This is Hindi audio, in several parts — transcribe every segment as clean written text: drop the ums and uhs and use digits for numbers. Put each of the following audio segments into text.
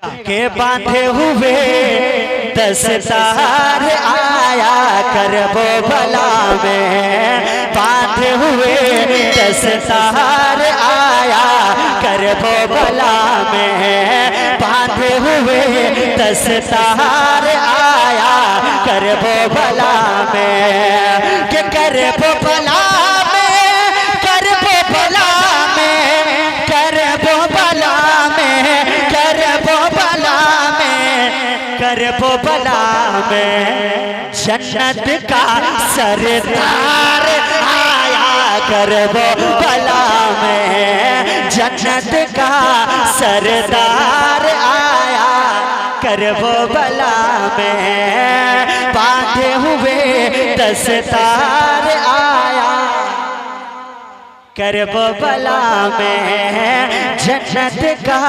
के बांधे हुए 10 तार आया कर वो भला में, बांधे हुए 10 तार आया कर वो भला में, बांधे हुए 10 तार आया कर वो भला में, के कर वो भला में, कर वो भला में, कर वो भला में, कर वो भला में, कर वो भला में, जन्नत का सरदार आया कर वो भला में, जन्नत का सरदार आया कर वो भला में, बांधे हुए 10 तार आया कर वो भला में, जन्नत का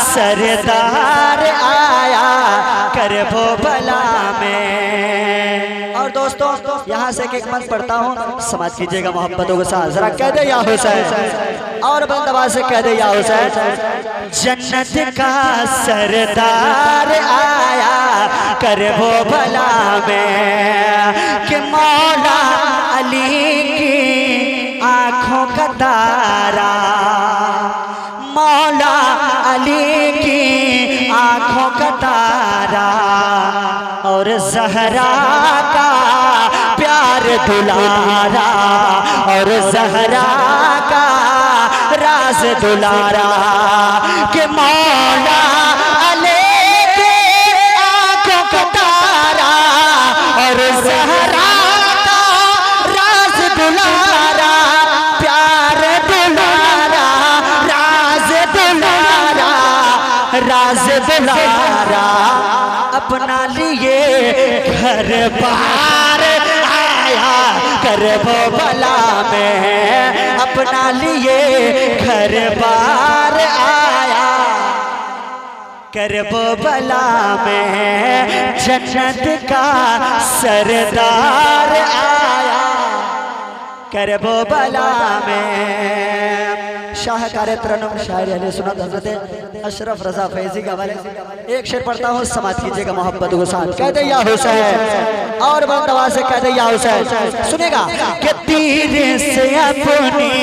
सरदार आया कर वो भला में। और दोस्तों यहाँ से एक मन पढ़ता हूँ, समाज कीजिएगा मोहब्बतों के साथ, जरा कह दे या हुसैन, और बंदवा से कह दे या हुसैन। जन्नत का सरदार आया कर वो भला में, कि मौला अली की आँखों का तारा, मौला अली की आँखों का तारा, और ज़हरा का प्यार दुलारा, और ज़हरा का राज दुलारा, कि मौला अली की आँखों का तारा, और ज़हरा का राज दुलारा, प्यार दुलारा, राज दुलारा, राज दुलारा, अपना लिए घर बार आया कर वो भला में, अपना लिए घर बार आया कर वो भला में, जन्नत का सरदार आया कर वो भला में। शाहकार तरन्नुम शायर अहले सुन्नत हज़रत अशरफ रज़ा फैज़ी का हवाले एक शेर पढ़ता हूँ, समाज कीजिएगा मोहब्बत के साथ, कह दे या हुसैन, और बंदवा से कह दे या हुसैन। सुनेगा कि तीर से अपनी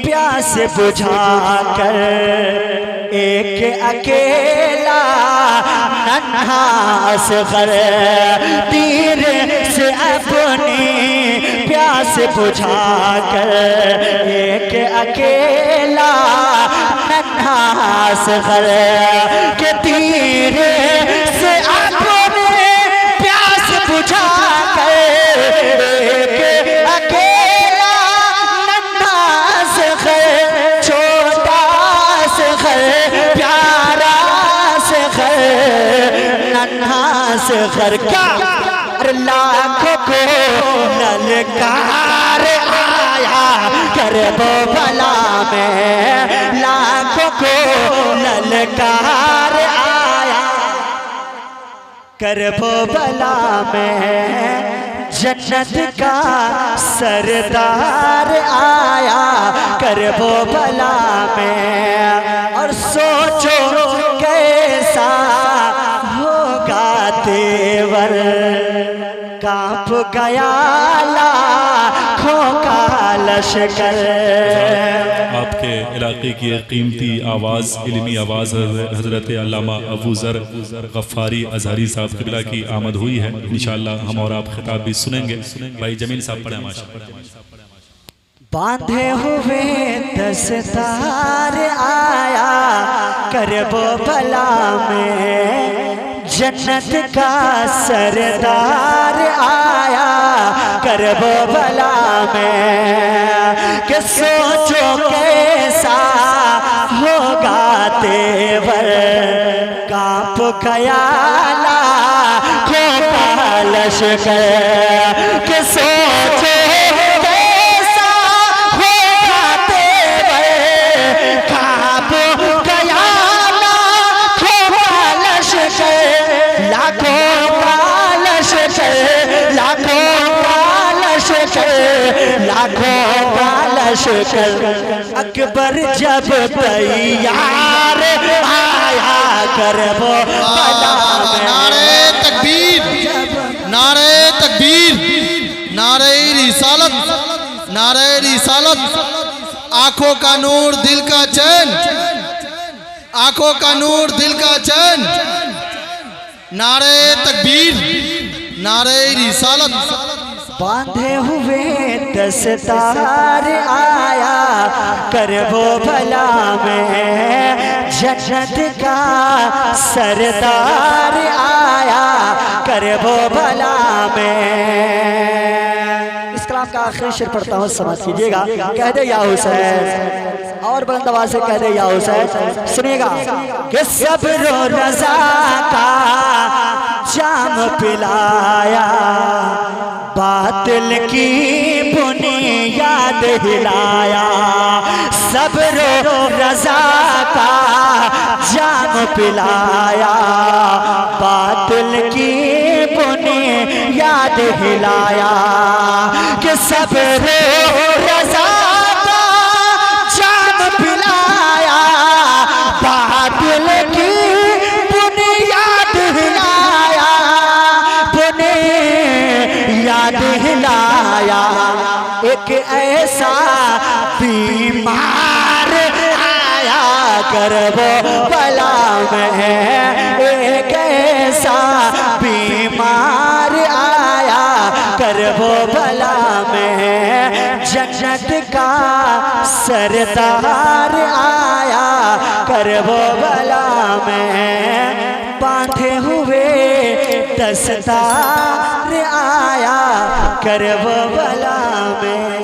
प्यास बुझा कर एक अकेला नन्हा असग़र, तीर से अपनी प्यास बुझा कर एक अकेला नन्हा असग़र, के तीर से अपनी प्यास बुझा कर एक अकेला नन्हा असग़र, छोटा असग़र, प्यारा असग़र, नन्हा असग़र का लाखों को ललकार आया कर वो भला में, लाखों को ललकार आया कर वो भला में, जन्नत का सरदार आया कर वो भला में। और सोचो कैसा होगा तेवर, कांप गया लाखों का लश्कर। आपके इलाके की कीमती आवाज़, इल्मी आवाज़ हज़रत अल्लामा अबू ज़र गफ़ारी अज़हरी साहब क़िबला की आमद हुई है। इंशाअल्लाह हम और आप खिताब भी सुनेंगे। भाई जमील साहब पढ़े माशाअल्लाह। बांधे हुए 10 तार आया कर वो भला में, जन्नत का सरदार आया कर वो भला में, कि सोचो कैसा होगा तेवर, कांप गया लाखों का लश्कर, कि सोचो कैसा होगा तेवर, कांप गया लाखों का लश्कर, लाखों का लश्कर, लाखों का लश्कर, लाखों का लश्कर अकबर जब तैयार आया कर वो बला में। नारे तकबीर, नारे तकबीर, नारे रिसालत, नारे रिसालत। आंखों का नूर दिल का चैन, आंखों का नूर दिल का चैन। नारे तकबीर, नारे रिसालत। बांधे हुए दस्तार आया कर वो भला में। जन्नत का सरदार आया कर वो भला में। इस कलाम का आखिरी शेर पढ़ता हूँ, समझ कीजिएगा। कह दे या हुसैन, और बुलंद आवाज से कह दे या हुसैन। सुनिएगा कि सब्र रज़ा का जाम पिलाया, बातिल की बुनियाद हिलाया। सब्र रज़ा का जाम पिलाया, बातिल की बुनियाद हिलाया। कि सब्र रज़ा का जाम पिलाया, बातिल की बुनियाद हिलाया, बुनियाद हिलाया। एक ऐसा बीमार आया कर वो बला में। एक ऐसा बीमार आया कर वो बला में। जन्नत का सरदार आया कर वो बला में। बांधे हुए दस्तार आया कर वो बला में।